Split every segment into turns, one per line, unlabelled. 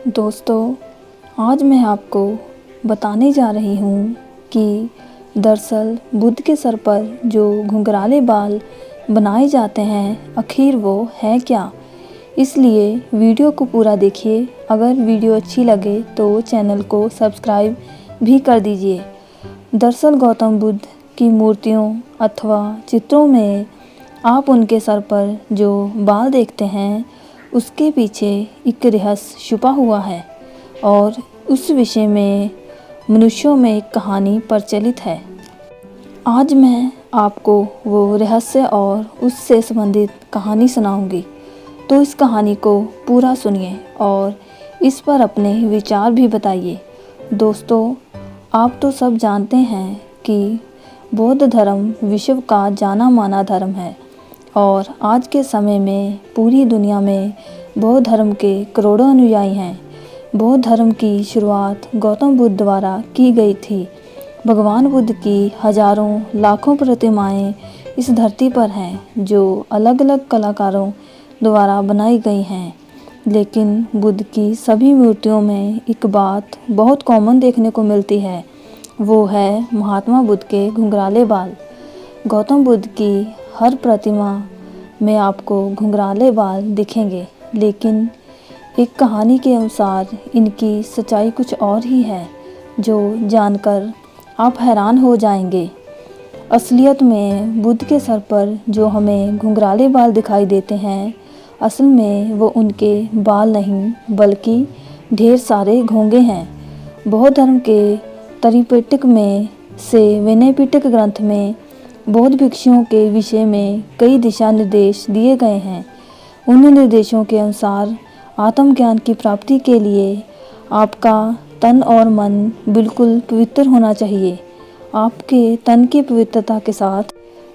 दोस्तों, आज मैं आपको बताने जा रही हूँ कि दरअसल बुद्ध के सर पर जो घुंघराले बाल बनाए जाते हैं, आखिर वो है क्या। इसलिए वीडियो को पूरा देखिए। अगर वीडियो अच्छी लगे तो चैनल को सब्सक्राइब भी कर दीजिए। दरअसल गौतम बुद्ध की मूर्तियों अथवा चित्रों में आप उनके सर पर जो बाल देखते हैं, उसके पीछे एक रहस्य छुपा हुआ है और उस विषय में मनुष्यों में एक कहानी प्रचलित है। आज मैं आपको वो रहस्य और उससे संबंधित कहानी सुनाऊंगी, तो इस कहानी को पूरा सुनिए और इस पर अपने विचार भी बताइए। दोस्तों, आप तो सब जानते हैं कि बौद्ध धर्म विश्व का जाना माना धर्म है और आज के समय में पूरी दुनिया में बौद्ध धर्म के करोड़ों अनुयायी हैं। बौद्ध धर्म की शुरुआत गौतम बुद्ध द्वारा की गई थी। भगवान बुद्ध की हजारों लाखों प्रतिमाएं इस धरती पर हैं, जो अलग अलग कलाकारों द्वारा बनाई गई हैं। लेकिन बुद्ध की सभी मूर्तियों में एक बात बहुत कॉमन देखने को मिलती है, वो है महात्मा बुद्ध के घुंघराले बाल। गौतम बुद्ध की हर प्रतिमा में आपको घुंघराले बाल दिखेंगे, लेकिन एक कहानी के अनुसार इनकी सच्चाई कुछ और ही है, जो जानकर आप हैरान हो जाएंगे। असलियत में बुद्ध के सर पर जो हमें घुंघराले बाल दिखाई देते हैं, असल में वो उनके बाल नहीं बल्कि ढेर सारे घोंगे हैं। बौद्ध धर्म के त्रिपिटक में से विनय पिटक ग्रंथ में बौद्ध भिक्षुओं के विषय में कई दिशा निर्देश दिए गए हैं। उन निर्देशों के अनुसार आत्मज्ञान की प्राप्ति के लिए आपका तन और मन बिल्कुल पवित्र होना चाहिए। आपके तन की पवित्रता के साथ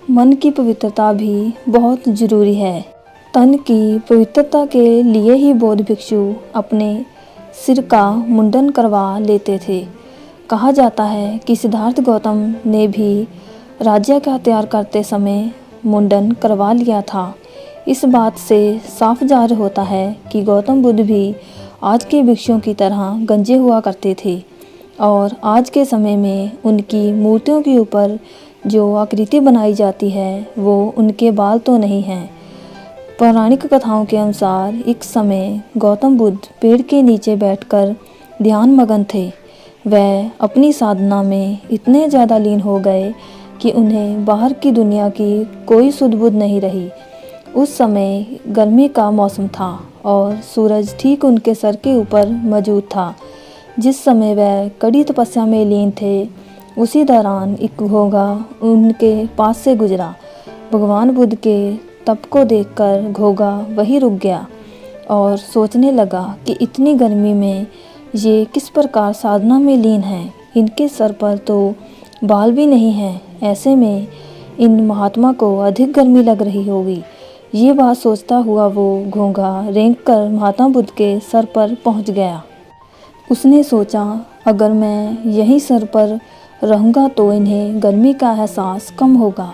मन की पवित्रता भी बहुत ज़रूरी है। तन की पवित्रता के लिए ही बौद्ध भिक्षु अपने सिर का मुंडन करवा लेते थे। कहा जाता है कि सिद्धार्थ गौतम ने भी राज्य का त्याग करते समय मुंडन करवा लिया था। इस बात से साफ ज़ाहिर होता है कि गौतम बुद्ध भी आज के भिक्षुओं की तरह गंजे हुआ करते थे और आज के समय में उनकी मूर्तियों के ऊपर जो आकृति बनाई जाती है, वो उनके बाल तो नहीं हैं। पौराणिक कथाओं के अनुसार एक समय गौतम बुद्ध पेड़ के नीचे बैठकर ध्यान मगन थे। वह अपनी साधना में इतने ज़्यादा लीन हो गए कि उन्हें बाहर की दुनिया की कोई सुध बुध नहीं रही। उस समय गर्मी का मौसम था और सूरज ठीक उनके सर के ऊपर मौजूद था। जिस समय वह कड़ी तपस्या में लीन थे, उसी दौरान एक घोंघा उनके पास से गुजरा। भगवान बुद्ध के तप को देखकर घोंघा वहीं रुक गया और सोचने लगा कि इतनी गर्मी में ये किस प्रकार साधना में लीन हैं। इनके सर पर तो बाल भी नहीं हैं, ऐसे में इन महात्मा को अधिक गर्मी लग रही होगी। ये बात सोचता हुआ वो घोंघा रेंगकर महात्मा बुद्ध के सर पर पहुंच गया। उसने सोचा, अगर मैं यहीं सर पर रहूँगा तो इन्हें गर्मी का एहसास कम होगा।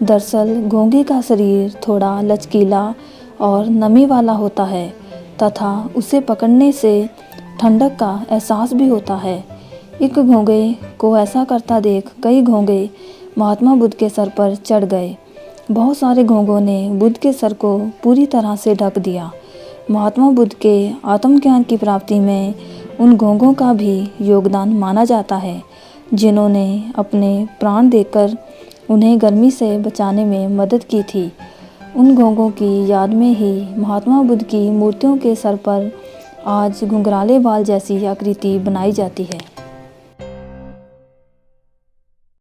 दरअसल घोंघे का शरीर थोड़ा लचकीला और नमी वाला होता है तथा उसे पकड़ने से ठंडक का एहसास भी होता है। एक घोंघे को ऐसा करता देख कई घोंघे महात्मा बुद्ध के सर पर चढ़ गए। बहुत सारे घोंघों ने बुद्ध के सर को पूरी तरह से ढक दिया। महात्मा बुद्ध के आत्मज्ञान की प्राप्ति में उन घोंघों का भी योगदान माना जाता है, जिन्होंने अपने प्राण देकर उन्हें गर्मी से बचाने में मदद की थी। उन घोंघों की याद में ही महात्मा बुद्ध की मूर्तियों के सर पर आज घुंघराले बाल जैसी आकृति बनाई जाती है।